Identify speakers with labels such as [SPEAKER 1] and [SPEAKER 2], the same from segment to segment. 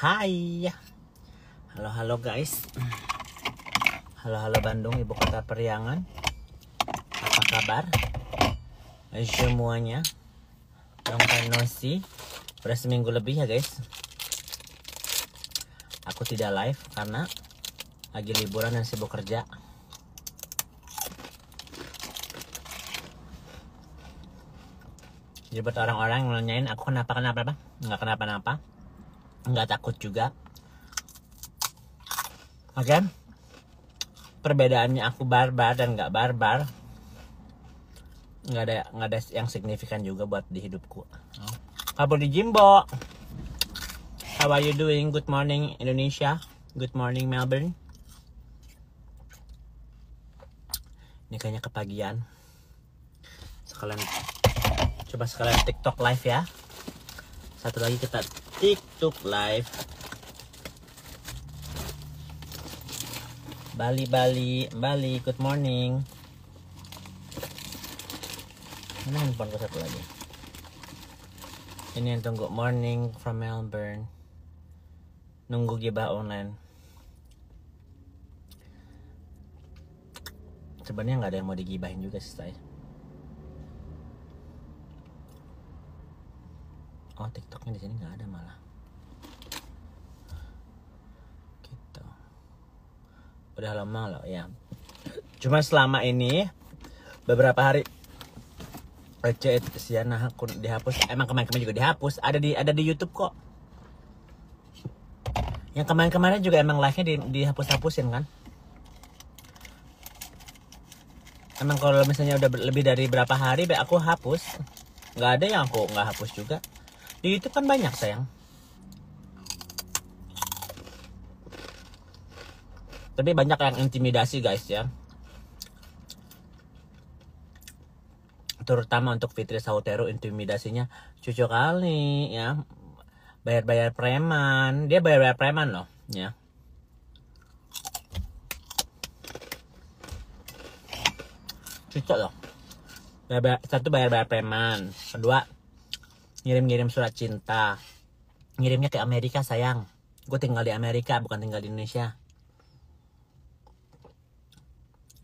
[SPEAKER 1] Hai. Halo guys. Halo Bandung, ibu kota periangan. Apa kabar semuanya? Long time no see. Udah seminggu lebih ya guys. Aku tidak live karena lagi liburan dan sibuk kerja. Jadi buat orang-orang yang nanyain aku kenapa? Nggak kenapa-napa. Nggak takut juga. Oke? Perbedaannya aku barbar dan nggak barbar. Nggak ada yang signifikan juga buat di hidupku. Kabur di Jimbo. How are you doing? Good morning Indonesia. Good morning Melbourne. Ini kayaknya kepagian. Coba sekalian TikTok live ya. Satu lagi kita TikTok live. Bali, good morning. Mana handphoneku satu lagi? Ini yang tunggu morning from Melbourne. Nunggu gibah online. Sebenarnya nggak ada yang mau digibahin juga sih saya. Oh, TikToknya di sini nggak ada malah. Gitu. Udah lama loh ya. Cuma selama ini beberapa hari Siana akun dihapus. Emang kemarin juga dihapus. Ada di YouTube kok. Yang kemarin juga emang live-nya dihapus-hapusin kan. Emang kalau misalnya udah lebih dari berapa hari aku hapus. Nggak ada yang aku nggak hapus juga. Di YouTube kan banyak sayang. Tapi banyak yang intimidasi guys ya. Terutama untuk Fitri Sautero, intimidasinya cucu kali ya. Bayar preman. Dia bayar preman loh ya. Cucu loh. Satu bayar preman. Kedua ngirim surat cinta. Ngirimnya ke Amerika sayang. Gue tinggal di Amerika bukan tinggal di Indonesia.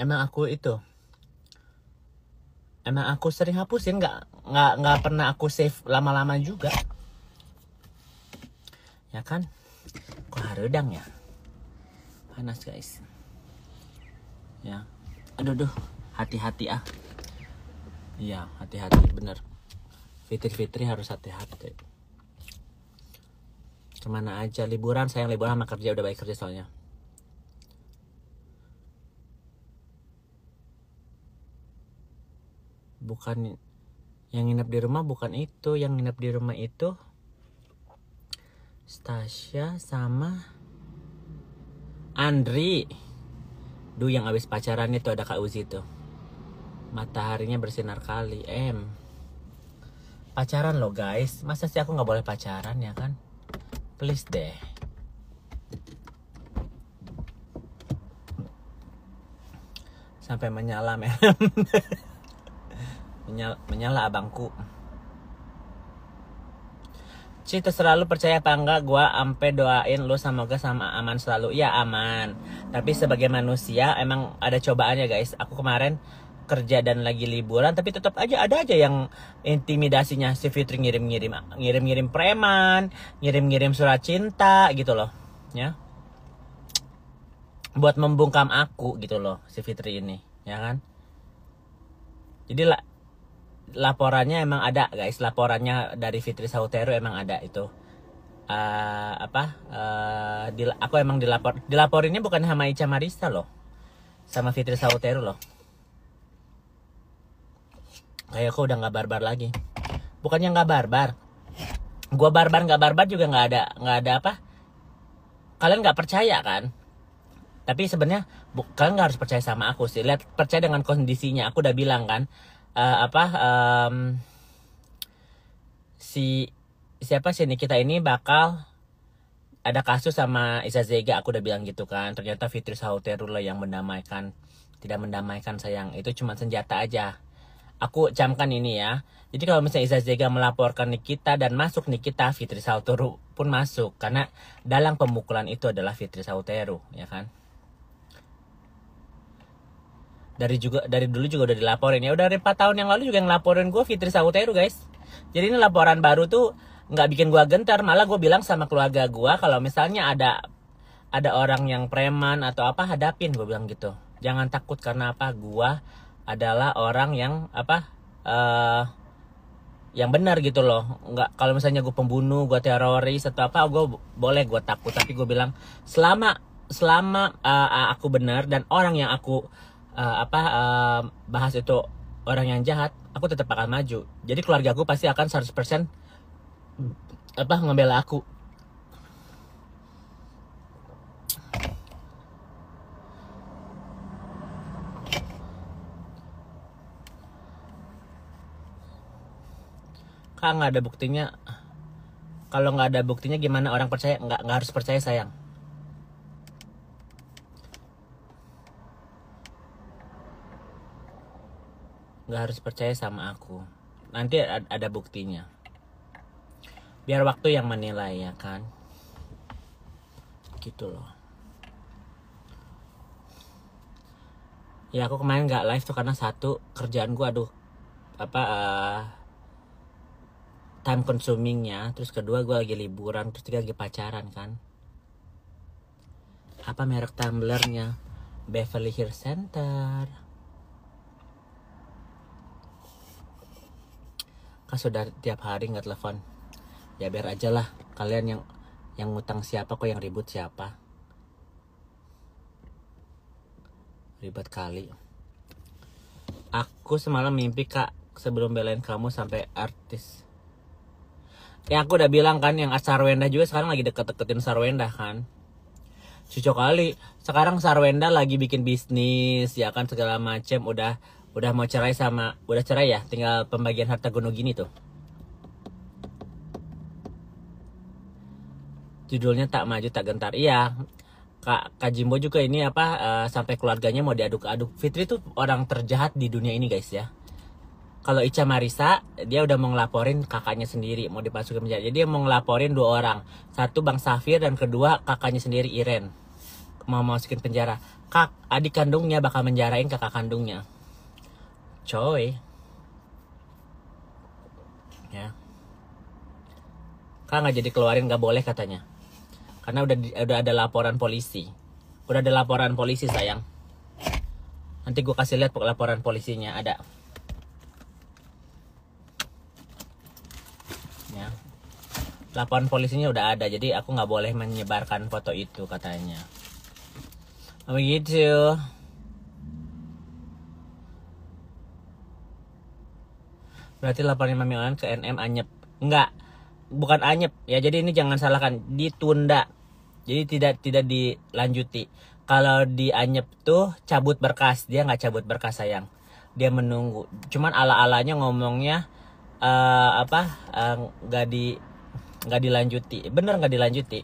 [SPEAKER 1] Emang aku sering hapusin, nggak pernah aku save lama-lama juga. Ya kan? Kok harudang ya? Panas guys. Ya. Aduh, hati-hati ah. Iya, hati-hati bener. Fitri harus hati-hati. Kemana aja liburan, sayang liburan sama kerja, udah baik kerja soalnya. Bukan yang nginep di rumah, bukan itu. Yang nginep di rumah itu Stasya sama Andri. Yang abis pacaran itu ada Kak Uzi tuh. Mataharinya bersinar kali. Pacaran loh guys. Masa sih aku gak boleh pacaran ya kan? Please deh. Sampai menyala men. Menyala abangku. Ci, terserah lu percaya apa enggak. Gua ampe doain lu semoga sama aman selalu. Ya aman. Tapi sebagai manusia emang ada cobaannya guys. Aku kemarin kerja dan lagi liburan, tapi tetap aja ada aja yang intimidasinya. Si Fitri ngirim preman, ngirim surat cinta gitu loh ya, buat membungkam aku gitu loh si Fitri ini ya kan. Jadi laporannya emang ada guys, laporannya dari Fitri Sautero emang ada itu. Aku emang dilaporinnya bukan sama Ica Marissa loh, sama Fitri Sautero loh. Kayak aku udah nggak barbar lagi. Bukannya nggak barbar, gua barbar nggak barbar juga nggak ada apa. Kalian nggak percaya kan? Tapi sebenarnya kalian nggak harus percaya sama aku sih. Lihat, percaya dengan kondisinya. Aku udah bilang kan, siapa sih Nikita ini bakal ada kasus sama Iza Zega. Aku udah bilang gitu kan. Ternyata Fitri Sautero yang mendamaikan. Tidak mendamaikan sayang. Itu cuma senjata aja. Aku camkan ini ya. Jadi kalau misalnya Iza Zega melaporkan Nikita dan masuk Nikita, Fitri Sautero pun masuk karena dalam pemukulan itu adalah Fitri Sauteru, ya kan? Dari dulu juga udah dilaporin, ya udah dari 4 tahun yang lalu juga yang laporin gue Fitri Sauteru guys. Jadi ini laporan baru tuh nggak bikin gue gentar, malah gue bilang sama keluarga gue kalau misalnya ada orang yang preman atau apa, hadapin, gue bilang gitu. Jangan takut karena apa, gue adalah orang yang yang benar gitu loh. Nggak, kalau misalnya gue pembunuh, gue teroris atau apa, gue boleh gue takut, tapi gue bilang selama aku benar dan orang yang aku bahas itu orang yang jahat, aku tetap akan maju. Jadi keluarga aku pasti akan 100% ngebela aku. Kak, nggak ada buktinya. Kalau nggak ada buktinya gimana orang percaya? Nggak harus percaya sayang. Nggak harus percaya sama aku. Nanti ada buktinya. Biar waktu yang menilai, ya kan? Gitu loh. Ya aku kemarin nggak live tuh karena satu, kerjaan gue time consumingnya, terus kedua gue lagi liburan, terus tiga lagi pacaran kan. Apa merek tumblernya? Beverly Hills Center. Kan sudah tiap hari nggak telepon. Ya biar aja lah, kalian yang ngutang siapa, kok yang ribut siapa. Ribet kali. Aku semalam mimpi kak, sebelum belain kamu sampai artis. Ya aku udah bilang kan, yang Sarwenda juga sekarang lagi deket-deketin Sarwenda kan. Cocok kali. Sekarang Sarwenda lagi bikin bisnis, ya kan, segala macem. Udah mau cerai udah cerai ya, tinggal pembagian harta gono gini tuh. Judulnya Tak Maju Tak Gentar. Iya, Kak Jimbo juga ini sampai keluarganya mau diaduk-aduk. Fitri tuh orang terjahat di dunia ini guys ya. Kalau Ica Marisa, dia udah mau ngelaporin kakaknya sendiri, mau dimasukin penjara. Jadi dia mau ngelaporin 2 orang. Satu Bang Safir dan kedua kakaknya sendiri Iren. Mau masukin penjara. Adik kandungnya bakal menjarain kakak kandungnya. Coy. Ya. Kak nggak jadi keluarin, nggak boleh katanya. Karena udah ada laporan polisi. Udah ada laporan polisi sayang. Nanti gue kasih lihat laporan polisinya ada. Ya. Laporan polisinya udah ada, jadi aku nggak boleh menyebarkan foto itu katanya. Begitu. Berarti laporan Mami Olan ke NM anyep. Enggak, bukan anyep ya, jadi ini jangan salahkan, ditunda. Jadi tidak dilanjuti. Kalau di anyep tuh cabut berkas, dia nggak cabut berkas sayang. Dia menunggu. Cuman ala-alanya ngomongnya nggak dilanjuti. Bener nggak dilanjuti.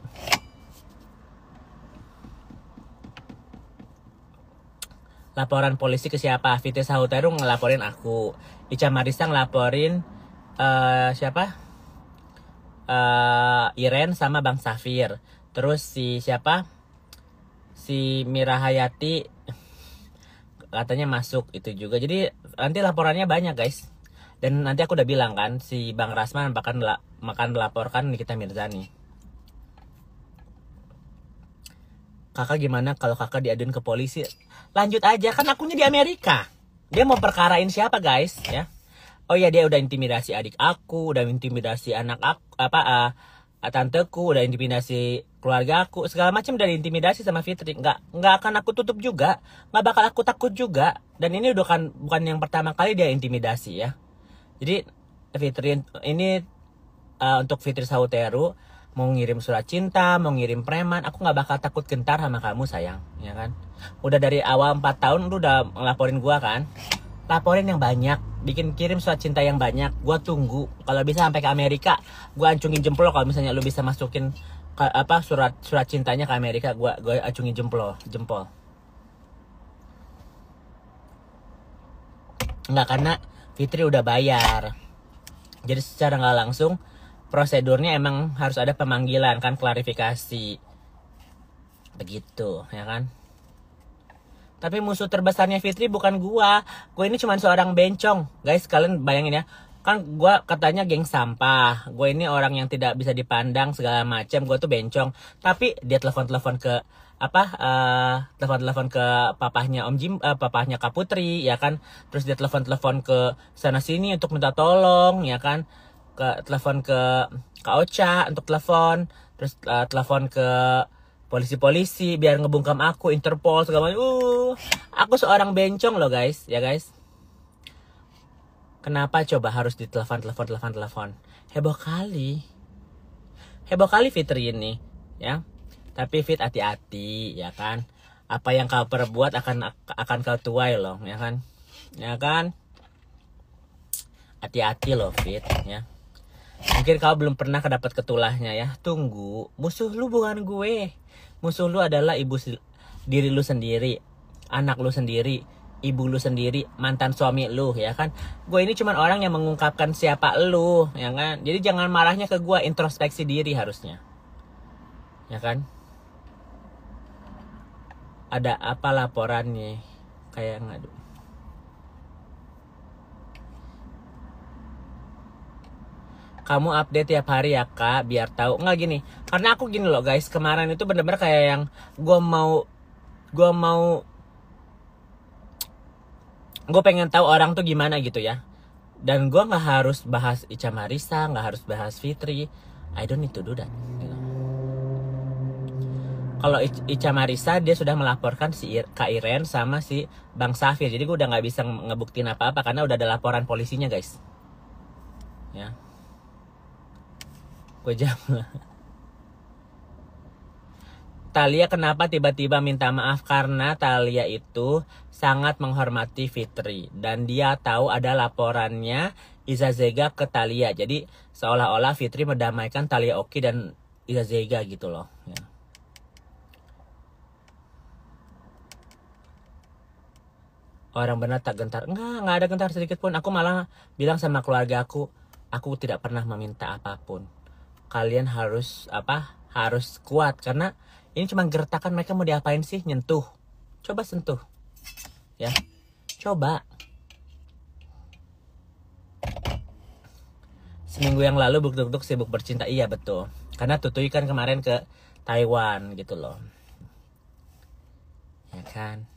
[SPEAKER 1] Laporan polisi ke siapa? Fitri Sauteru ngelaporin aku. Ica Marisa ngelaporin siapa? Iren sama Bang Safir. Terus si Mira Hayati katanya masuk itu juga. Jadi nanti laporannya banyak guys. Dan nanti aku udah bilang kan, si Bang Rasman makan melaporkan Nikita Mirzani. Kakak gimana kalau kakak diaduin ke polisi? Lanjut aja, kan akunya di Amerika. Dia mau perkarain siapa guys ya? Oh ya, dia udah intimidasi adik aku, udah intimidasi anak aku, tanteku, udah intimidasi keluarga aku, segala macam udah intimidasi sama Fitri. Nggak akan aku tutup juga, nggak bakal aku takut juga. Dan ini bukan yang pertama kali dia intimidasi ya. Jadi Fitri ini untuk Fitri Sauteru mau ngirim surat cinta, mau ngirim preman, aku nggak bakal takut gentar sama kamu sayang, ya kan? Udah dari awal 4 tahun lu udah ngelaporin gua kan? Laporin yang banyak, kirim surat cinta yang banyak, gua tunggu. Kalau bisa sampai ke Amerika, gua acungin jempol. Kalau misalnya lu bisa masukin surat cintanya ke Amerika, gua acungin jempol. Enggak, karena Fitri udah bayar. Jadi secara nggak langsung prosedurnya emang harus ada pemanggilan kan, klarifikasi begitu ya kan. Tapi musuh terbesarnya Fitri bukan gua ini cuma seorang bencong guys. Kalian bayangin ya, kan gua katanya geng sampah, gua ini orang yang tidak bisa dipandang segala macam, gua tuh bencong. Tapi dia telepon ke telepon ke papahnya Om Jim, papahnya Kak Putri ya kan. Terus dia telepon ke sana sini untuk minta tolong ya kan, telepon ke Kak Ocha untuk telepon, terus telepon ke polisi-polisi biar ngebungkam aku, Interpol segala macam. Aku seorang bencong loh guys, ya guys. Kenapa coba harus ditelepon? Heboh kali Fitri ini, ya. Tapi Fit, hati-hati, ya kan. Apa yang kau perbuat akan kau tuai loh, ya kan. Ya kan. Hati-hati loh Fit, ya. Mungkin kau belum pernah kedapat ketulahnya ya. Tunggu, musuh lu bukan gue. Musuh lu adalah diri lu sendiri, anak lu sendiri, ibu lu sendiri, mantan suami lu ya kan. Gue ini cuma orang yang mengungkapkan siapa lu ya kan. Jadi jangan marahnya ke gue, introspeksi diri harusnya. Ya kan? Ada apa laporannya? Kayak ngadu. Kamu update tiap hari ya kak, biar tahu. Nggak gini, karena aku gini loh guys, kemarin itu bener-bener kayak yang gue pengen tahu orang tuh gimana gitu ya. Dan gue nggak harus bahas Ica Marissa, nggak harus bahas Fitri. I don't need to do that. Gitu. Kalau Ica Marissa dia sudah melaporkan si Kak Iren sama si Bang Safir, jadi gue udah nggak bisa ngebuktiin apa-apa karena udah ada laporan polisinya guys. Ya. Thalia kenapa tiba-tiba minta maaf? Karena Thalia itu sangat menghormati Fitri dan dia tahu ada laporannya Iza Zega ke Thalia. Jadi seolah-olah Fitri mendamaikan Thalia Oki dan Iza Zega gitu loh ya. Orang benar tak gentar. Enggak ada gentar sedikit pun. Aku malah bilang sama keluarga aku tidak pernah meminta apapun. Kalian harus harus kuat karena ini cuma gertakan. Mereka mau diapain sih? Nyentuh, coba sentuh ya, coba. Seminggu yang lalu Buk sibuk bercinta. Iya betul, karena Tutui kan kemarin ke Taiwan gitu loh ya kan.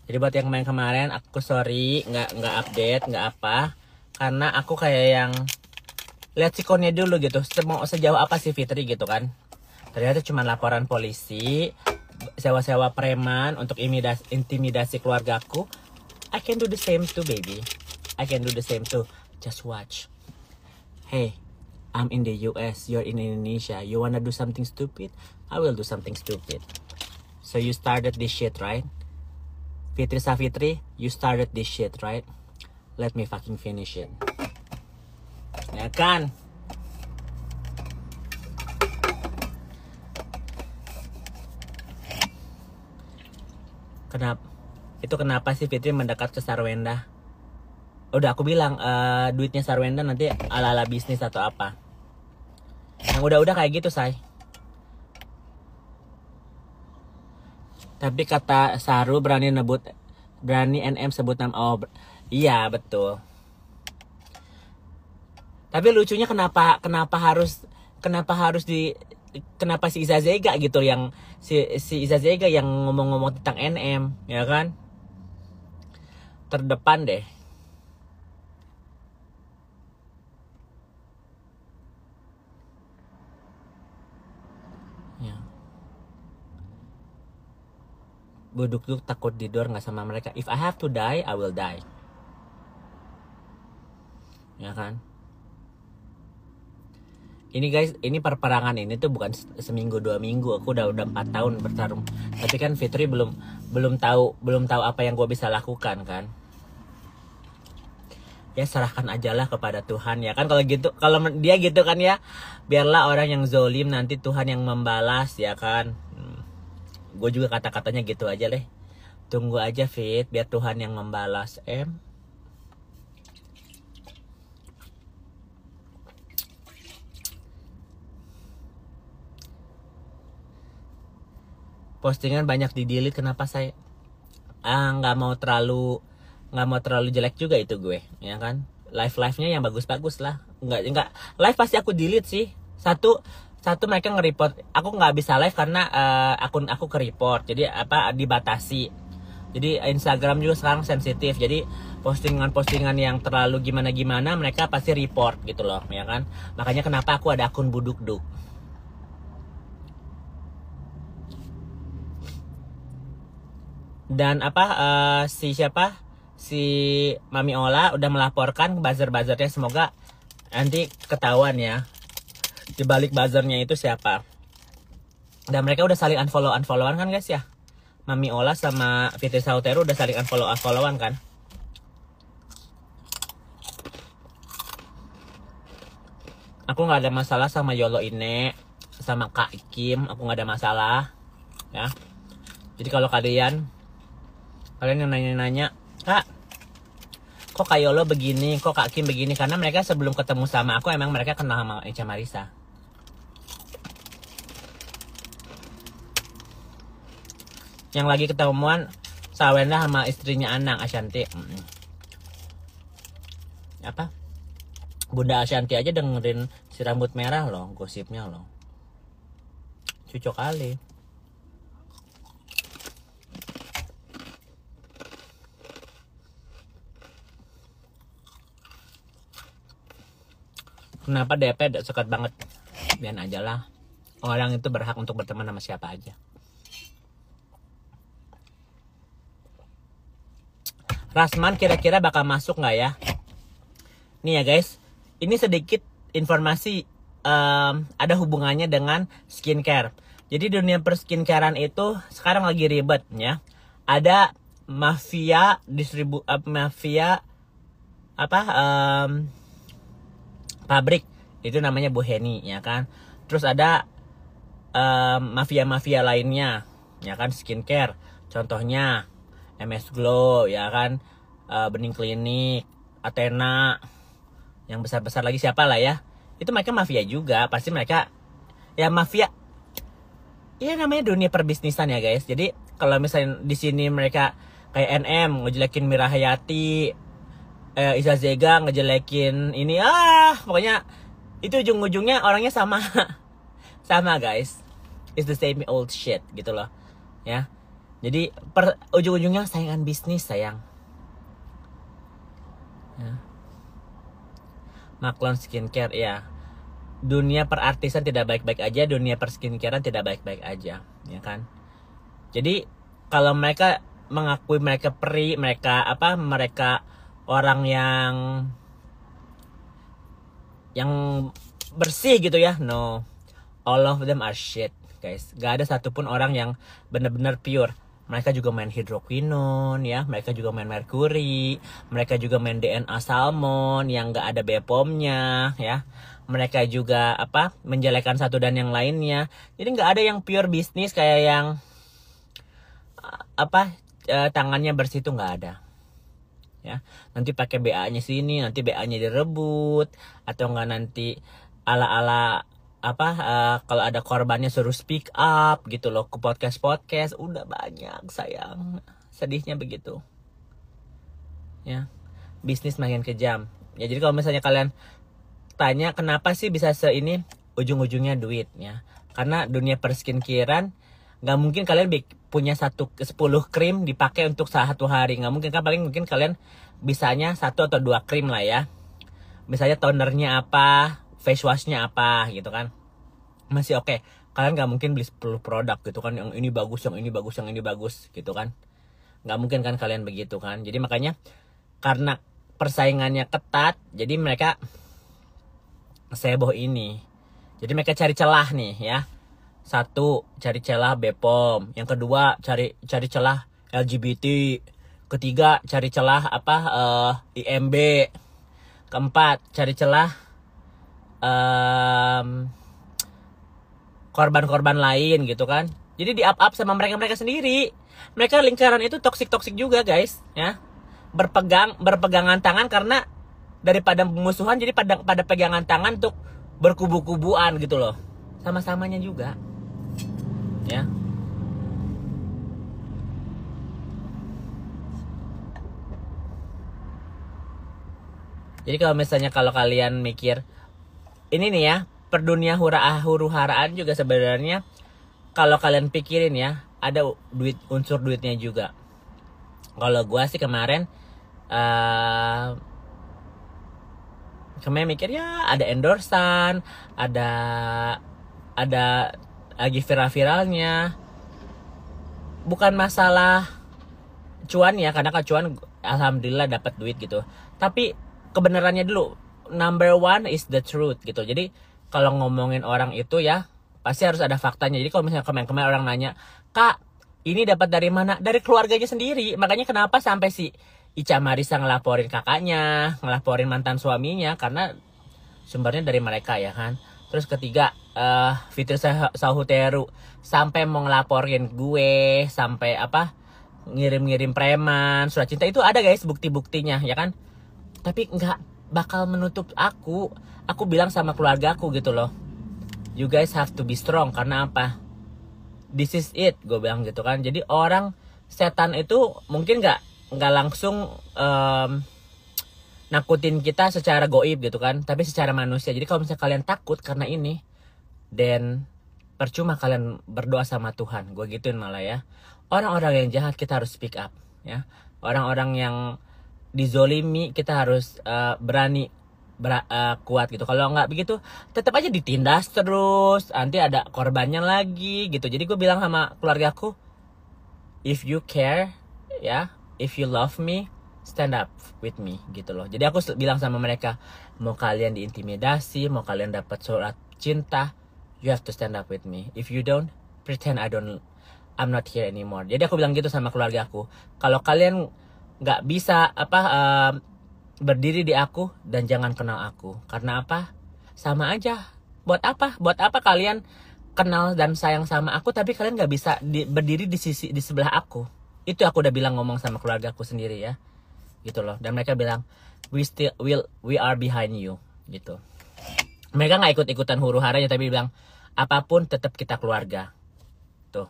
[SPEAKER 1] Jadi buat yang main kemarin aku sorry nggak update nggak apa, karena aku kayak yang lihat sikonnya dulu gitu, sejauh apa sih Fitri gitu kan. Ternyata cuma laporan polisi, sewa-sewa preman untuk intimidasi keluargaku. I can do the same too baby, I can do the same too. Just watch. Hey, I'm in the US, you're in Indonesia. You wanna do something stupid? I will do something stupid. So you started this shit right? Fitri Savitri, you started this shit right? Let me fucking finish it. Ya kan? Kenapa sih Fitri mendekat ke Sarwenda? Udah aku bilang duitnya Sarwenda nanti ala-ala bisnis atau apa. Yang udah kayak gitu say. Tapi kata Saru berani NM sebut nama. Oh iya betul. Tapi lucunya kenapa si Iza Zega gitu yang si Iza Zega yang ngomong-ngomong tentang NM ya kan, terdepan deh ya. Buduk takut tidur nggak sama mereka. If I have to die I will die ya kan. Ini guys, ini perperangan ini tuh bukan seminggu 2 minggu. Aku udah 4 tahun bertarung. Tapi kan Fitri belum tahu apa yang gue bisa lakukan kan. Ya serahkan ajalah kepada Tuhan ya kan. Kalau dia gitu kan ya, biarlah orang yang zolim nanti Tuhan yang membalas ya kan. Gue juga kata-katanya gitu aja deh. Tunggu aja Fit, biar Tuhan yang membalas. postingan banyak di delete. Kenapa saya nggak mau terlalu jelek juga itu gue, ya kan. Live-nya yang bagus-bagus lah. Enggak live pasti aku delete sih. Satu mereka nge-report, aku nggak bisa live karena akun aku ke-report, jadi dibatasi. Jadi Instagram juga sekarang sensitif, jadi postingan yang terlalu gimana mereka pasti report gitu loh, ya kan. Makanya kenapa aku ada akun Budukduk. Dan si Mami Ola udah melaporkan buzzer-buzzernya, semoga nanti ketahuan ya di balik buzzernya itu siapa. Dan mereka udah saling unfollowan kan guys ya. Mami Ola sama Fitri Sautero udah saling unfollowan kan. Aku nggak ada masalah sama Yolo Ine, sama Kak Kim, aku nggak ada masalah ya. Jadi kalau kalian yang nanya-nanya, Kak, kok Kak Yolo begini, kok Kak Kim begini, karena mereka sebelum ketemu sama aku emang mereka kenal sama Echa Marisa. Yang lagi ketemuan Sawenda sama istrinya Anang, Ashanti. Bunda Ashanti aja dengerin si rambut merah loh, gosipnya loh. Cucok kali. Kenapa DP sekat banget? Biar aja lah. Orang itu berhak untuk berteman sama siapa aja. Rasman kira-kira bakal masuk nggak ya? Nih ya guys, ini sedikit informasi ada hubungannya dengan skincare. Jadi dunia perskincarean itu sekarang lagi ribet ya. Ada mafia pabrik, itu namanya Bu Heni ya kan. Terus ada mafia lainnya ya kan, skincare. Contohnya MS Glow ya kan, Bening Klinik, Athena, yang besar-besar lagi siapa lah ya. Itu mereka mafia juga, pasti mereka ya mafia. Iya namanya dunia perbisnisan ya guys. Jadi kalau misalnya di sini mereka kayak NM ngejelekin Mira Hayati, Iza Zega ngejelekin ini, pokoknya itu ujung-ujungnya orangnya sama. Sama guys, it's the same old shit gitu loh ya. Jadi ujung-ujungnya saingan bisnis sayang ya. Maklon Skincare ya, dunia perartisan tidak baik-baik aja, dunia perskincarean tidak baik-baik aja ya kan. Jadi kalau mereka mengakui mereka peri, mereka orang yang bersih gitu ya, no, all of them are shit guys. Gak ada satupun orang yang benar-benar pure. Mereka juga main hidroquinone ya, mereka juga main merkuri, mereka juga main DNA salmon yang gak ada BPOM-nya ya. Mereka juga menjelekan satu dan yang lainnya. Jadi gak ada yang pure bisnis kayak yang tangannya bersih, itu nggak ada ya. Nanti pakai BA-nya sini, nanti BA-nya direbut, atau enggak nanti ala-ala kalau ada korbannya suruh speak up gitu loh ke podcast udah banyak sayang. Sedihnya begitu ya, bisnis makin kejam ya. Jadi kalau misalnya kalian tanya kenapa sih bisa seini, ujung-ujungnya duit ya. Karena dunia perskincarean nggak mungkin kalian punya 10 krim dipakai untuk satu hari, nggak mungkin kan. Paling mungkin kalian bisanya 1 atau 2 krim lah ya. Misalnya tonernya apa, face washnya apa gitu kan, masih oke. Kalian nggak mungkin beli 10 produk gitu kan, yang ini bagus, yang ini bagus, yang ini bagus gitu kan. Nggak mungkin kan kalian begitu kan. Jadi makanya karena persaingannya ketat, jadi mereka seboh ini. Jadi mereka cari celah nih ya. 1, cari celah BPOM. Yang kedua, cari celah LGBT. Ketiga, cari celah IMB. Keempat, cari celah korban-korban lain gitu kan. Jadi di-up sama mereka sendiri. Mereka lingkaran itu toksik juga guys ya. Berpegangan tangan karena daripada musuhan, jadi pada pegangan tangan untuk berkubu-kubuan gitu loh. Sama-samanya juga ya. Jadi kalau misalnya kalau kalian mikir ini nih ya, per dunia huru-haraan juga sebenarnya kalau kalian pikirin ya, ada unsur duitnya juga. Kalau gua sih kemarin mikir ya ada endorsan, ada lagi viral-viralnya. Bukan masalah cuan ya, karena kan cuan alhamdulillah dapat duit gitu. Tapi kebenarannya dulu, number one is the truth gitu. Jadi kalau ngomongin orang itu ya pasti harus ada faktanya. Jadi kalau misalnya kemarin orang nanya, "Kak, ini dapat dari mana?" Dari keluarganya sendiri. Makanya kenapa sampai si Ica Marisa ngelaporin kakaknya, ngelaporin mantan suaminya, karena sumbernya dari mereka ya kan. Terus ketiga, Fitri Sahuteru sampai mau ngelaporin gue, sampai ngirim-ngirim preman, surat cinta, itu ada guys bukti-buktinya ya kan. Tapi nggak bakal menutup aku bilang sama keluarga aku gitu loh, you guys have to be strong. Karena apa? This is it, gue bilang gitu kan. Jadi orang setan itu mungkin nggak langsung nakutin kita secara goib gitu kan, tapi secara manusia. Jadi kalau misalnya kalian takut karena ini, dan percuma kalian berdoa sama Tuhan, gue gituin malah ya. Orang-orang yang jahat kita harus speak up ya. Orang-orang yang dizolimi kita harus berani kuat gitu. Kalau nggak begitu tetap aja ditindas terus, nanti ada korbannya lagi gitu. Jadi gue bilang sama keluargaku, if you care ya, if you love me, stand up with me gitu loh. Jadi aku bilang sama mereka, mau kalian diintimidasi, mau kalian dapat surat cinta, you have to stand up with me. If you don't, pretend I'm not here anymore. Jadi aku bilang gitu sama keluarga aku. Kalau kalian nggak bisa berdiri di aku, dan jangan kenal aku. Karena apa? Sama aja. Buat apa? Buat apa kalian kenal dan sayang sama aku, tapi kalian nggak bisa berdiri di sebelah aku? Itu aku udah bilang, ngomong sama keluarga aku sendiri ya, gitu loh. Dan mereka bilang, we are behind you gitu. Mereka nggak ikut-ikutan huru-haranya, tapi bilang apapun tetap kita keluarga tuh.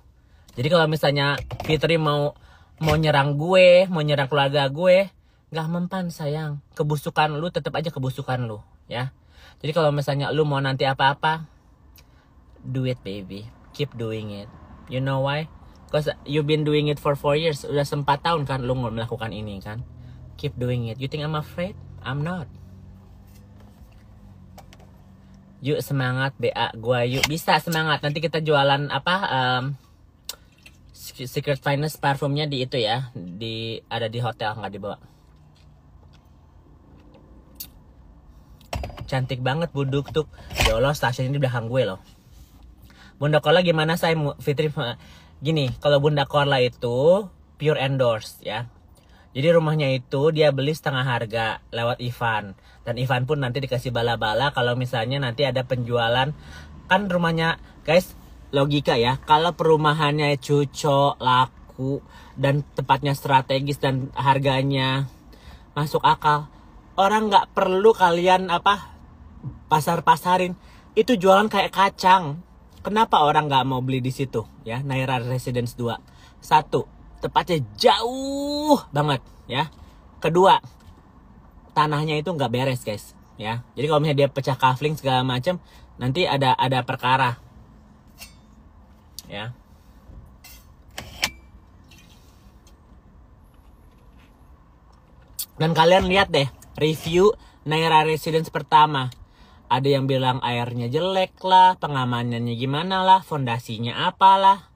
[SPEAKER 1] Jadi kalau misalnya Fitri mau nyerang gue, mau nyerang keluarga gue, nggak mempan sayang. Kebusukan lu tetap aja kebusukan lu ya. Jadi kalau misalnya lu mau nanti apa-apa, do it baby, keep doing it. You know why? Because you've been doing it for 4 years. Udah 4 tahun kan lu melakukan ini kan. Keep doing it. You think I'm afraid? I'm not. Yuk semangat BA gua, yuk bisa semangat. Nanti kita jualan Secret Finest parfumnya di itu ya, ada di hotel, nggak dibawa. Cantik banget buduk tuh. Ya Allah, stasiun ini belakang gue loh. Bunda Korla gimana saya Fitri? Gini, kalau Bunda Korla itu pure endorse ya. Jadi rumahnya itu dia beli setengah harga lewat Ivan. Dan Ivan pun nanti dikasih bala-bala kalau misalnya nanti ada penjualan. Kan rumahnya guys, logika ya, kalau perumahannya cocok, laku, dan tempatnya strategis dan harganya masuk akal, orang nggak perlu kalian pasar-pasarin. Itu jualan kayak kacang. Kenapa orang nggak mau beli di situ ya? Naira Residence 2. 1, tempatnya jauh banget ya. Kedua, tanahnya itu nggak beres guys ya. Jadi kalau misalnya dia pecah kafling segala macam, nanti ada perkara ya. Dan kalian lihat deh review Naira Residence pertama. Ada yang bilang airnya jelek lah, pengamanannya gimana lah, fondasinya apalah.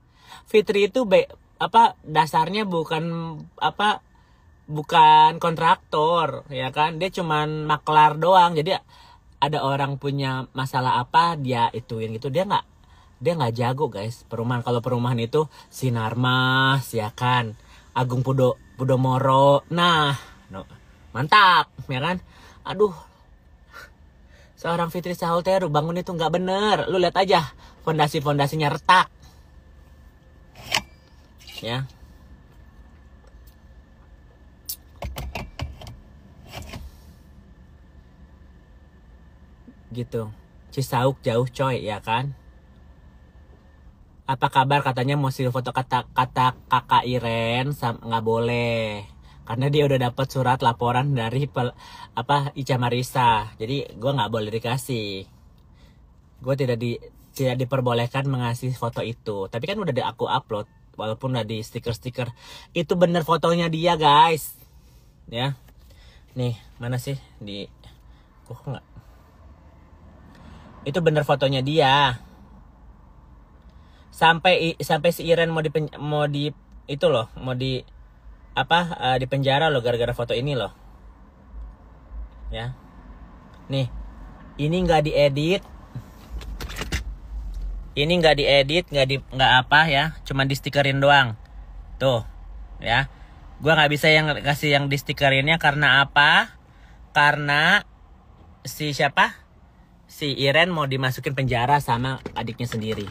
[SPEAKER 1] Fitri itu dasarnya bukan kontraktor ya kan. Dia cuman maklar doang. Jadi ada orang punya masalah apa, dia ituin gitu. Dia nggak jago guys perumahan. Kalau perumahan itu Sinarmas ya kan, Agung Podomoro, nah mantap ya kan. Aduh, seorang Fitri Sahuteru bangun itu nggak bener. Lu lihat aja fondasinya retak ya. Gitu. Cisauk jauh coy ya kan. Apa kabar, katanya mau foto kata kakak Iren, nggak boleh. karena dia udah dapat surat laporan dari Ica Marisa. Jadi gue nggak boleh dikasih. Gue tidak diperbolehkan mengasih foto itu. Tapi kan udah aku upload, walaupun udah di stiker-stiker. Itu bener fotonya dia, guys. Ya, nih mana sih di? Kok nggak? Itu bener fotonya dia. Sampai si Iren mau di itu loh, mau di di penjara loh gara-gara foto ini loh. Ya. Nih. Ini nggak diedit. Ini nggak diedit, nggak apa ya, cuma di stikerin doang. Tuh, ya. Gua nggak bisa kasih yang di stikerinnya karena apa? Karena si siapa? Si Iren mau dimasukin penjara sama adiknya sendiri.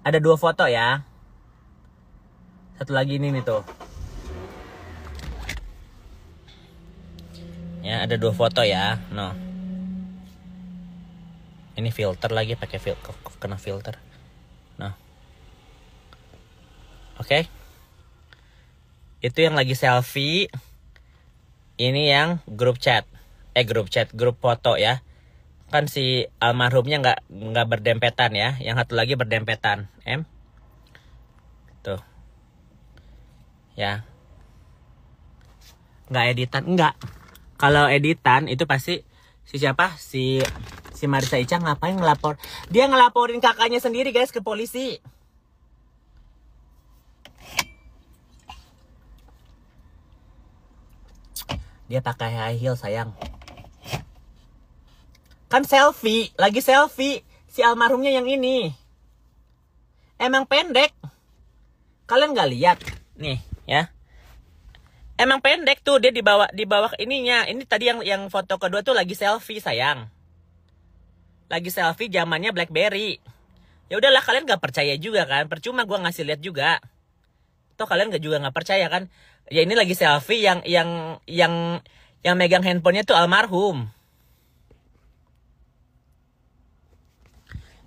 [SPEAKER 1] Ada 2 foto ya. Satu lagi ini nih tuh. Ya, ada 2 foto ya. No. Ini filter lagi, pakai kena filter. Nah. Oke. Itu yang lagi selfie. Ini yang grup chat. Grup foto ya. Kan si almarhumnya nggak berdempetan ya, yang satu lagi berdempetan. Tuh. Ya. Nggak editan, enggak. Kalau editan itu pasti si siapa? Si Marisa Ica ngapain ngelapor? Dia ngelaporin kakaknya sendiri, guys, ke polisi. Dia pakai high heel, sayang. Kan selfie, lagi selfie si almarhumnya yang ini. Emang pendek. Kalian nggak lihat? Nih, ya. Emang pendek tuh, dia di bawah ininya. Ini tadi yang foto kedua tuh lagi selfie, sayang. Lagi selfie zamannya BlackBerry. Ya udahlah, kalian nggak percaya juga kan? Percuma gua ngasih lihat juga. Toh kalian nggak percaya kan? Ya ini lagi selfie yang megang handphonenya tuh almarhum.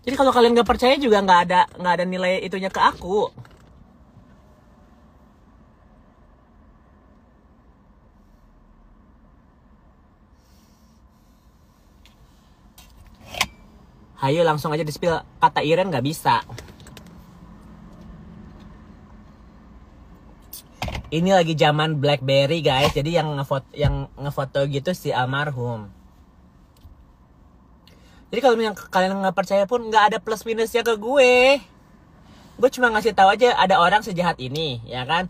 [SPEAKER 1] Jadi kalau kalian nggak percaya juga nggak ada nilai itunya ke aku. Hayo langsung aja di-spill, kata Iren nggak bisa. Ini lagi zaman BlackBerry, guys. Jadi yang ngefoto gitu si almarhum. Jadi kalau kalian nggak percaya pun nggak ada plus minusnya ke gue. Gue cuma ngasih tahu aja ada orang sejahat ini, ya kan?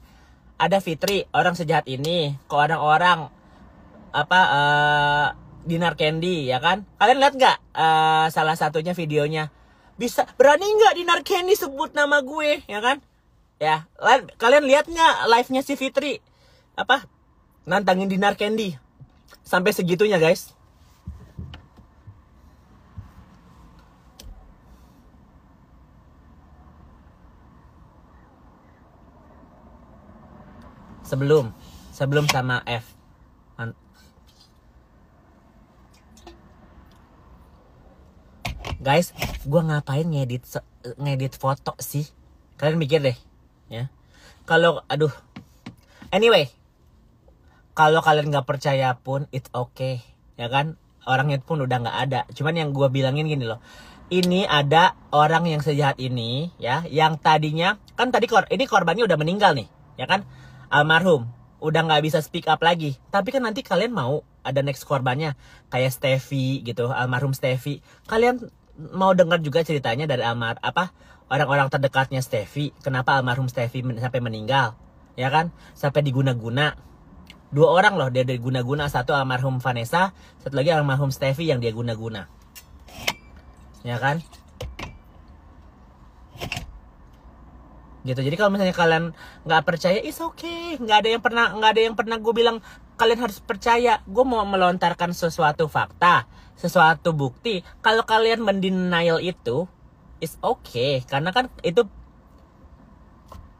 [SPEAKER 1] Ada Fitri, orang sejahat ini. Ke orang-orang Dinar Candy, ya kan? Kalian lihat nggak salah satunya videonya? Bisa berani nggak Dinar Candy sebut nama gue, ya kan? Ya, kalian lihat nggak live-nya si Fitri? Nantangin Dinar Candy. Sampai segitunya, guys. Sebelum sama F. Guys, gue ngapain ngedit foto sih? Kalian mikir deh, ya. Anyway, kalau kalian nggak percaya pun it's okay, ya kan? Orangnya pun udah nggak ada. Cuman yang gue bilangin gini loh. Ini ada orang yang sejahat ini, ya, yang tadinya kan ini korbannya udah meninggal nih, ya kan? Almarhum udah nggak bisa speak up lagi. Tapi kan nanti kalian mau ada next korbannya kayak Steffi gitu, almarhum Steffi. Kalian mau dengar juga ceritanya dari orang-orang terdekatnya Steffi. Kenapa almarhum Steffi sampai meninggal, ya kan? Sampai diguna-guna. 2 orang loh dia diguna-guna. Satu almarhum Vanessa, satu lagi almarhum Steffi yang dia guna-guna, ya kan? Gitu. Jadi kalau misalnya kalian nggak percaya, it's okay. Nggak ada yang pernah gue bilang kalian harus percaya. Gue mau melontarkan sesuatu fakta, sesuatu bukti. Kalau kalian mendenial itu, it's okay. Karena kan itu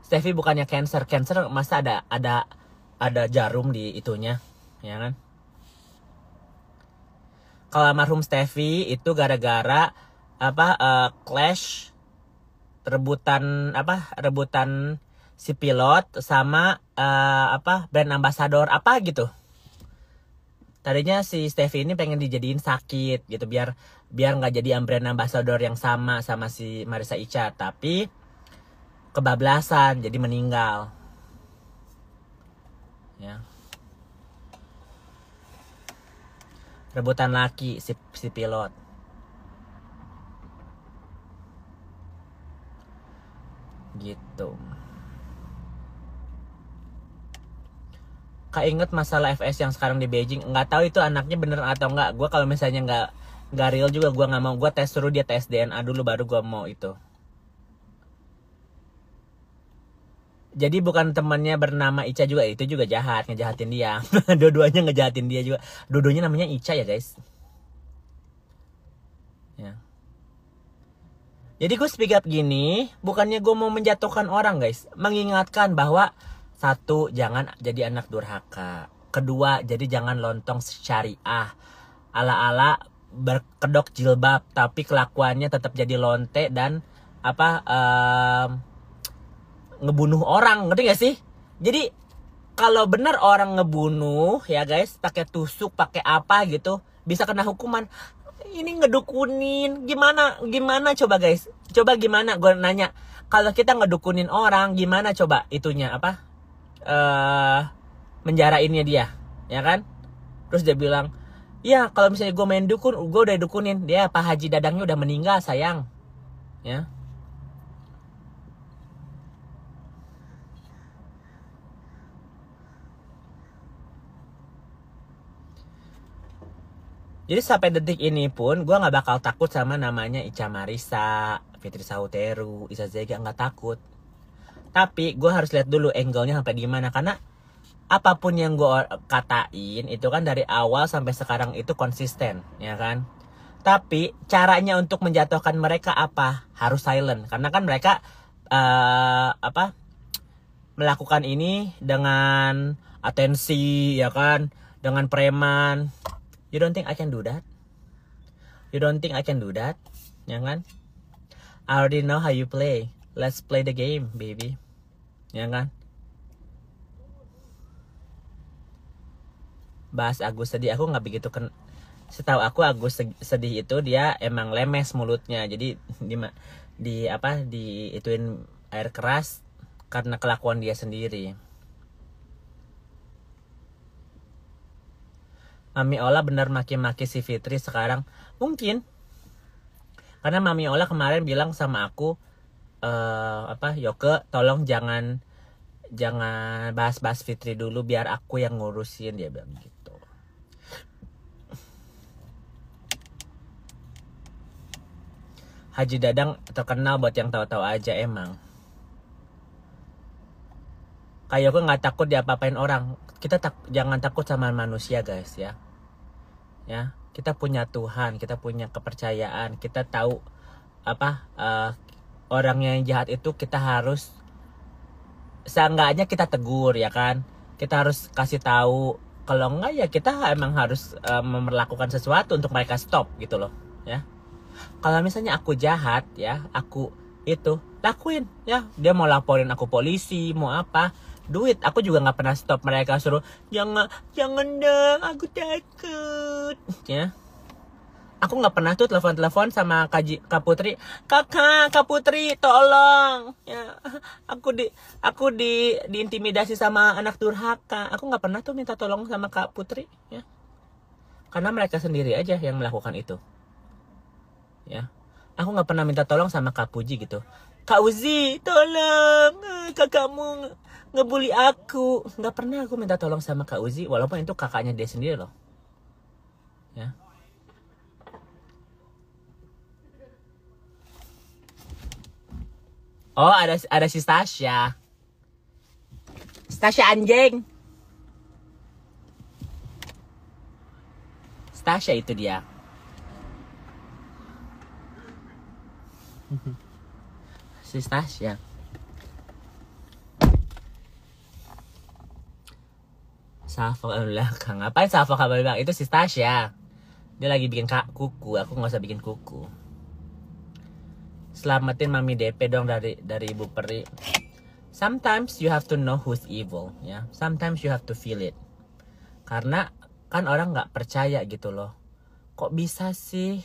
[SPEAKER 1] Steffi bukannya cancer masa ada jarum di itunya, ya kan? kalau almarhum Steffi itu gara-gara clash rebutan si pilot sama brand ambassador apa gitu. Tadinya si Steffi ini pengen dijadiin sakit gitu biar nggak jadi brand ambassador yang sama si Marissa Ica, tapi kebablasan jadi meninggal. Ya. Rebutan laki si pilot. Gitu. Inget masalah FS yang sekarang di Beijing, nggak tahu itu anaknya bener atau nggak. Gue kalau misalnya nggak real juga gue nggak mau. Gue suruh dia tes DNA dulu baru gue mau itu. Jadi bukan temannya bernama Ica juga, itu juga jahat, ngejahatin dia. Dua-duanya ngejahatin dia juga. Dua-duanya namanya Ica ya guys. Ya. Jadi gue speak up gini, bukannya gue mau menjatuhkan orang guys, mengingatkan bahwa satu, jangan jadi anak durhaka. Kedua, jadi jangan lontong syariah. Ala-ala berkedok jilbab, tapi kelakuannya tetap jadi lonte dan ngebunuh orang, ngerti gak sih? Jadi kalau benar orang ngebunuh ya guys, pakai tusuk, pakai apa gitu, bisa kena hukuman. Ini ngedukunin, gimana coba guys? Coba gimana? Gue nanya, kalau kita ngedukunin orang, gimana coba itunya menjarainnya dia, ya kan? Terus dia bilang, ya kalau misalnya gue main dukun, gue udah dukunin dia, Pak Haji Dadangnya udah meninggal sayang, ya. Jadi sampai detik ini pun gue nggak bakal takut sama namanya Ica Marissa, Fitri Sauteru, Isa Zega, nggak takut. Tapi gue harus lihat dulu angle-nya sampai gimana, karena apapun yang gue katain itu kan dari awal sampai sekarang itu konsisten, ya kan? Tapi caranya untuk menjatuhkan mereka apa? Harus silent, karena kan mereka melakukan ini dengan atensi, ya kan? Dengan preman. You don't think I can do that? You don't think I can do that? Ya kan? I already know how you play. Let's play the game, baby. Ya kan? Bahas Agus sedih, aku nggak begitu setahu aku Agus sedih itu dia emang lemes mulutnya. Jadi ituin air keras karena kelakuan dia sendiri. Mami Ola benar maki-maki si Fitri sekarang. Mungkin. Karena Mami Ola kemarin bilang sama aku, Yoke, tolong jangan bahas-bahas Fitri dulu, biar aku yang ngurusin, dia bilang gitu. Haji Dadang terkenal buat yang tahu-tahu aja emang. Kayak aku nggak takut diapa-apain orang. Kita jangan takut sama manusia guys ya. Ya, kita punya Tuhan, kita punya kepercayaan, kita tahu orang yang jahat itu kita harus seenggaknya kita tegur, ya kan? Kita harus kasih tahu. Kalau enggak ya kita emang harus memperlakukan sesuatu untuk mereka stop gitu loh, ya. Kalau misalnya aku jahat ya, aku itu lakuin ya. Dia mau laporin aku polisi, mau apa? Duit, aku juga nggak pernah stop mereka, suruh jangan dong, aku takut ya. Aku nggak pernah tuh telepon sama Kak Putri, Kak Putri tolong ya, aku diintimidasi sama anak durhaka. Aku nggak pernah tuh minta tolong sama Kak Putri ya, karena mereka sendiri aja yang melakukan itu ya. Aku nggak pernah minta tolong sama Kak Puji gitu, Kak Uzi tolong, kakakmu ngebully aku. Nggak pernah aku minta tolong sama Kak Uzi, walaupun itu kakaknya dia sendiri loh ya. Oh, ada si Stasha anjing. Stasha itu dia. Si Stasha. Safo belakang. Ngapain Safo kabar belakang? Itu si Stasha. Dia lagi bikin kuku, aku nggak usah bikin kuku. Selamatin Mami DP dong dari Ibu Peri. Sometimes you have to know who's evil, ya. Sometimes you have to feel it. Karena kan orang nggak percaya gitu loh. Kok bisa sih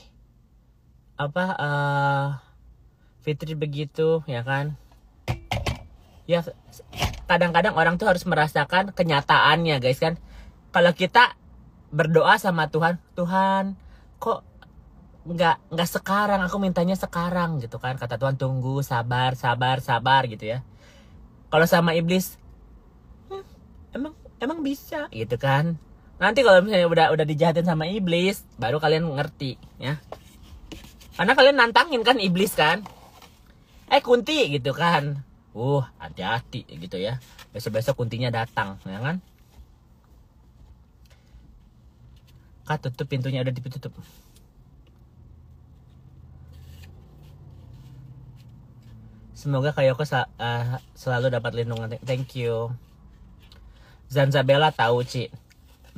[SPEAKER 1] Fitri begitu, ya kan? Ya kadang-kadang orang tuh harus merasakan kenyataannya, guys kan. Kalau kita berdoa sama Tuhan, Tuhan, kok nggak sekarang, aku mintanya sekarang gitu kan, kata Tuhan, tunggu, sabar gitu ya. Kalau sama iblis, emang bisa gitu kan. Nanti kalau misalnya udah dijahatin sama iblis, baru kalian ngerti ya, karena kalian nantangin kan iblis kan, Kunti gitu kan, hati-hati gitu ya, besok Kuntinya datang ya kan. Kak, tutup pintunya, udah ditutup. Semoga Kayoko selalu dapat lindungan. Thank you. Zanzabella tahu, Ci.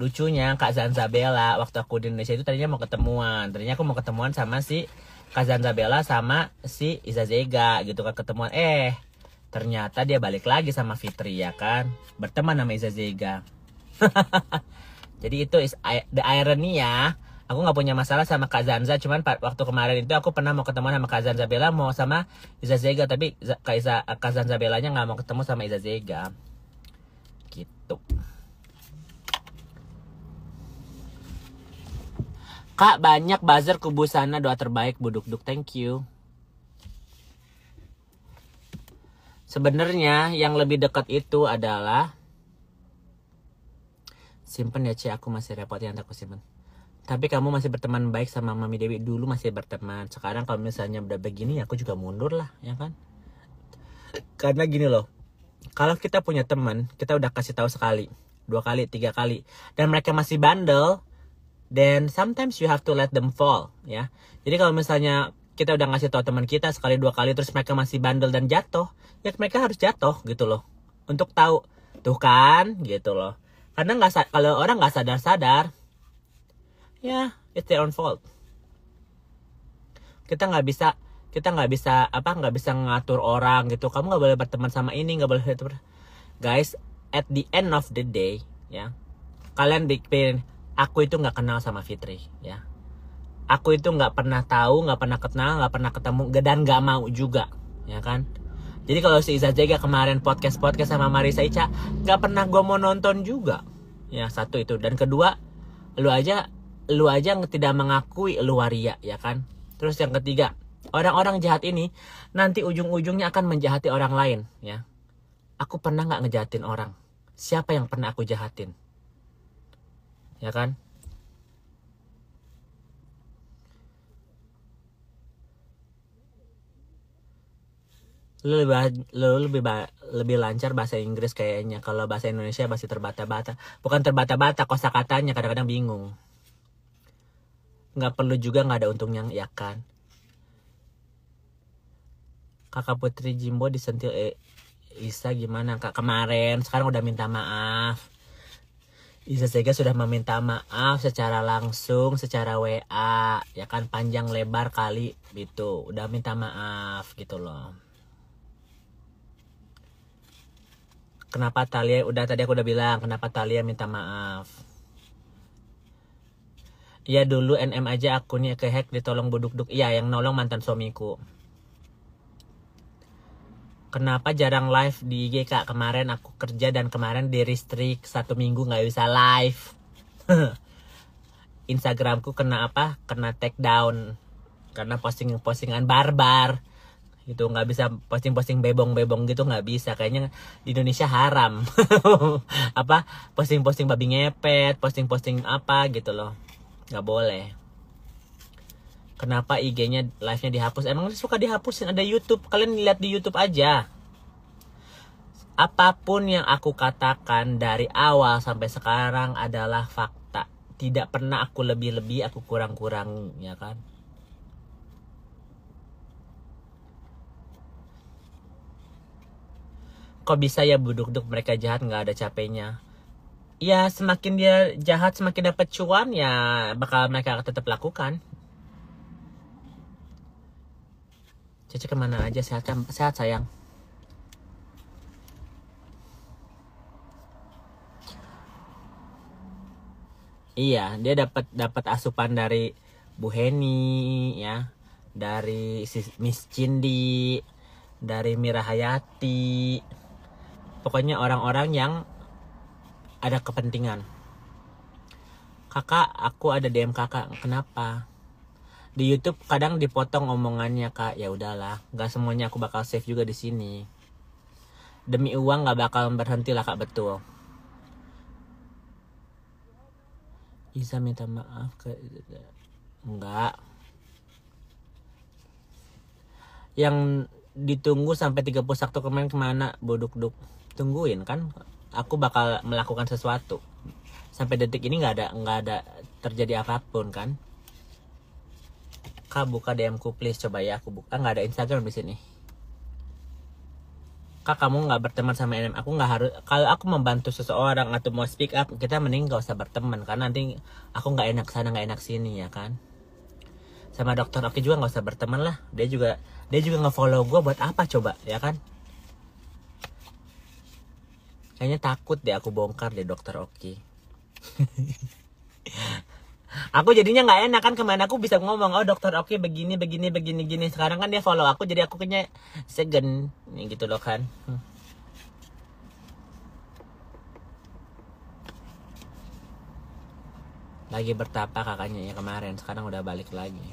[SPEAKER 1] Lucunya Kak Zanzabella waktu aku di Indonesia itu tadinya mau ketemuan. Tadinya aku mau ketemuan sama si Kak Zanzabella sama si Iza Zega gitu kan, ketemuan. Ternyata dia balik lagi sama Fitri ya kan. Berteman sama Iza Zega. Jadi itu is the irony ya. Aku nggak punya masalah sama Kak Zanza, cuman waktu kemarin itu aku pernah mau ketemu sama Kak Zanza Bella, mau sama Iza Zega, tapi Kak Zanza Bellanya nggak mau ketemu sama Iza Zega. Gitu. Kak, banyak buzzer kubu sana, doa terbaik Buduk-duk, thank you. Sebenarnya yang lebih dekat itu adalah, simpen ya, Ci, aku masih repot yang aku simpen. Tapi kamu masih berteman baik sama Mami Dewi, dulu masih berteman. Sekarang kalau misalnya udah begini, aku juga mundur lah, ya kan? Karena gini loh, kalau kita punya teman, kita udah kasih tahu sekali, 2 kali, 3 kali, dan mereka masih bandel, then sometimes you have to let them fall, ya. Jadi kalau misalnya kita udah ngasih tahu teman kita sekali 2 kali, terus mereka masih bandel dan jatuh, ya mereka harus jatuh gitu loh, untuk tahu, tuh kan, gitu loh. Karena kalau orang nggak sadar-sadar, ya, it's their own fault. Kita nggak bisa ngatur orang gitu. Kamu nggak boleh berteman sama ini, nggak boleh. Guys, at the end of the day, ya, kalian bikin, aku itu nggak kenal sama Fitri, ya. Aku itu nggak pernah tahu, nggak pernah kenal, nggak pernah ketemu, dan nggak mau juga, ya kan. Jadi kalau si Iza Zega kemarin podcast sama Marisa Ica, nggak pernah gue mau nonton juga, ya. Satu itu, dan kedua, lu aja tidak mengakui lu waria, ya kan. Terus yang ketiga, orang-orang jahat ini nanti ujung-ujungnya akan menjahati orang lain, ya. Aku pernah nggak ngejahatin orang? Siapa yang pernah aku jahatin? Ya kan? Lu lebih lancar bahasa Inggris kayaknya. Kalau bahasa Indonesia masih terbata-bata. Bukan terbata-bata, kosakatanya kadang-kadang bingung. Nggak perlu juga, nggak ada untungnya, ya kan. Kakak Putri Jimbo disentil Isa gimana Kak kemarin? Sekarang udah minta maaf. Isa Zega sudah meminta maaf secara langsung, secara WA, ya kan, panjang lebar kali gitu. Udah minta maaf gitu loh. Kenapa Talia, tadi aku udah bilang, kenapa Talia minta maaf. Iya, dulu NM aja akunnya kehack, ditolong Buduk-duk. Iya, yang nolong mantan suamiku. Kenapa jarang live di IG, Kak? Kemarin aku kerja dan kemarin di restrict 1 minggu nggak bisa live. Instagramku kena kena take down karena postingan barbar gitu, nggak bisa posting bebong gitu, nggak bisa, kayaknya di Indonesia haram. Posting babi ngepet, posting gitu loh, nggak boleh. Kenapa IG-nya live-nya dihapus? Emang suka dihapusin? Ada YouTube, kalian lihat di YouTube aja. Apapun yang aku katakan dari awal sampai sekarang adalah fakta. Tidak pernah aku lebih-lebih, aku kurang-kurang, ya kan? Kok bisa ya Buduk-duk mereka jahat nggak ada capeknya? Ya semakin dia jahat, semakin dapat cuan, ya bakal mereka tetap lakukan. Cece kemana aja, sehat sehat sayang. Iya, dia dapat asupan dari Bu Heni ya, dari Miss Cindy, dari Mira Hayati. Pokoknya orang-orang yang ada kepentingan. Kakak, aku ada DM kakak. Kenapa? Di YouTube kadang dipotong omongannya, Kak. Ya udahlah, nggak semuanya aku bakal save juga di sini. Demi uang nggak bakal berhenti lah, Kak, betul. Bisa minta maaf ke enggak. Yang ditunggu sampai 31 kemarin kemana, Boduk-duk? Tungguin kan, aku bakal melakukan sesuatu. Sampai detik ini nggak ada terjadi apapun kan. Kak, buka DM ku please, coba ya aku buka. Nggak ada Instagram di sini. Kak, kamu nggak berteman sama NM. Aku nggak harus, kalau aku membantu seseorang atau mau speak up, kita mending nggak usah berteman karena nanti aku nggak enak sana nggak enak sini ya kan. Sama dokter Oki juga nggak usah berteman lah. Dia juga nge-follow gue buat apa coba ya kan. Kayaknya takut deh aku bongkar deh dokter Oki. Aku jadinya nggak enak kan, kemana aku bisa ngomong, oh dokter Oki begini gini. Sekarang kan dia follow aku, jadi aku kayaknya segen gitu loh kan. Lagi bertapa kakaknya ya kemarin, sekarang udah balik lagi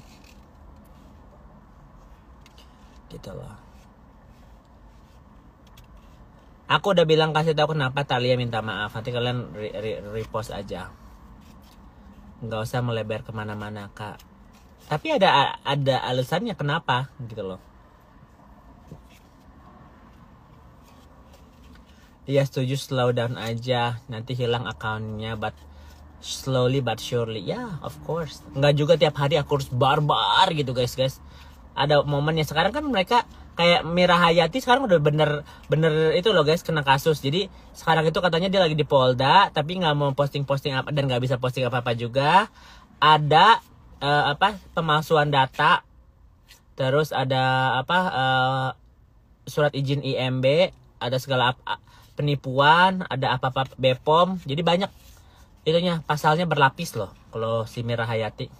[SPEAKER 1] gitu loh. Aku udah bilang, kasih tahu kenapa Thalia minta maaf. Nanti kalian repost aja, nggak usah melebar kemana-mana Kak. Tapi ada alasannya kenapa gitu loh. Dia setuju slow down aja, nanti hilang akunnya, but slowly but surely. Ya, of course. Nggak juga tiap hari aku harus barbar gitu guys. Ada momennya. Sekarang kan mereka kayak Mira Hayati sekarang udah bener itu loh guys, kena kasus. Jadi sekarang itu katanya dia lagi di Polda, tapi nggak mau posting apa dan nggak bisa posting apa juga. Ada pemalsuan data, terus ada surat izin IMB, ada segala penipuan, ada apa BPOM. Jadi banyak itunya, pasalnya berlapis loh kalau si Mira Hayati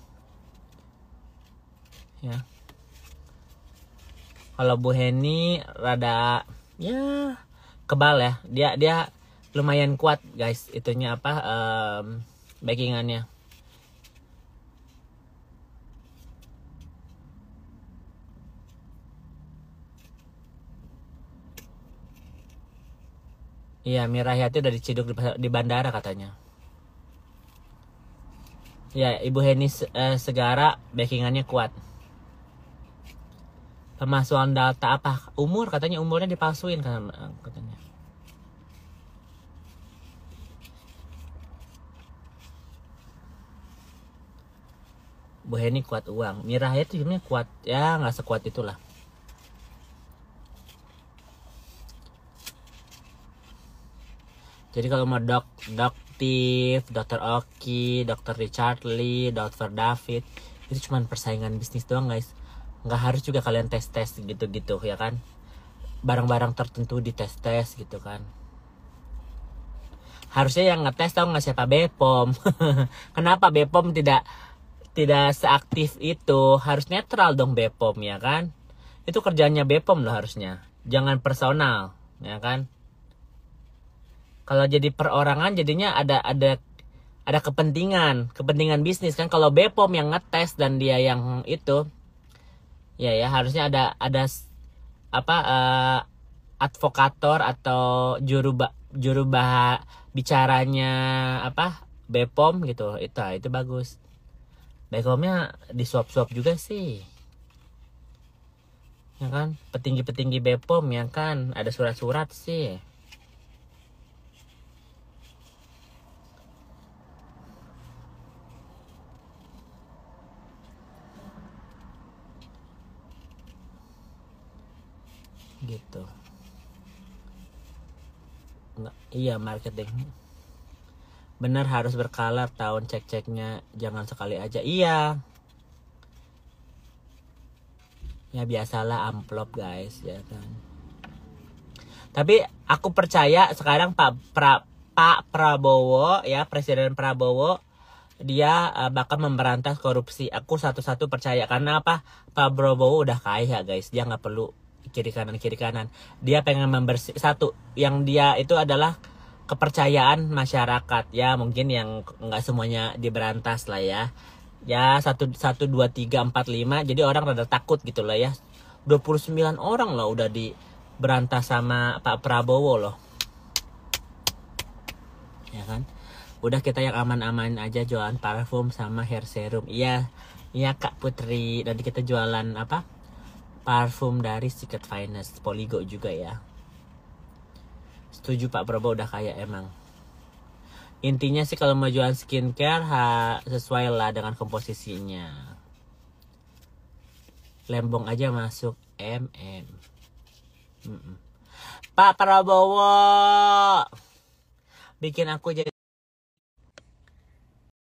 [SPEAKER 1] ya. Kalau Bu Heni rada ya kebal ya, dia lumayan kuat guys itunya backingannya. Iya, Mira Hayati udah diciduk di bandara katanya. Ya, Ibu Heni Segara backingannya kuat. Pemalsuan data apa? Umur katanya, umurnya dipalsuin katanya. Bu Heni kuat uang, Mira Hayati sebenarnya kuat ya, nggak sekuat itulah. Jadi kalau mau Doktif, Dr. Oki, Dr. Richard Lee, Dr. David, itu cuma persaingan bisnis doang guys. Nggak harus juga kalian tes gitu ya kan. Barang-barang tertentu dites gitu kan. Harusnya yang ngetes tau nggak siapa, BPOM. Kenapa BPOM tidak seaktif itu? Harus netral dong BPOM ya kan. Itu kerjanya BPOM loh harusnya. Jangan personal ya kan. Kalau jadi perorangan jadinya ada kepentingan bisnis kan. Kalau BPOM yang ngetes dan dia yang itu, ya harusnya ada advokator atau juru bicaranya BPOM gitu. Itu bagus. BPOM-nya disuap-suap juga sih. Ya kan, petinggi BPOM ya kan, ada surat-surat sih. Gitu. Nggak, iya marketing. Bener harus berkala tahun cek-ceknya, jangan sekali aja. Iya. Ya biasalah amplop guys, ya kan. Tapi aku percaya sekarang Pak Prabowo ya, Presiden Prabowo, dia bakal memberantas korupsi. Aku satu-satu percaya karena apa? Pak Prabowo udah kaya guys, dia nggak perlu kiri kanan. Dia pengen membersih satu, yang dia itu adalah kepercayaan masyarakat ya, mungkin yang nggak semuanya diberantas lah ya. Ya satu dua tiga empat lima, jadi orang rada takut gitu lah ya. 29 orang lah udah diberantas sama Pak Prabowo loh, ya kan. Udah kita yang aman-aman aja, jualan parfum sama hair serum. Iya, iya Kak Putri. Nanti kita jualan apa? Parfum dari Secret Finest, Poligo juga ya. Setuju, Pak Prabowo udah kaya emang. Intinya sih kalau mau jualan skincare sesuai lah dengan komposisinya. Lembong aja masuk MM. Pak Prabowo bikin aku jadi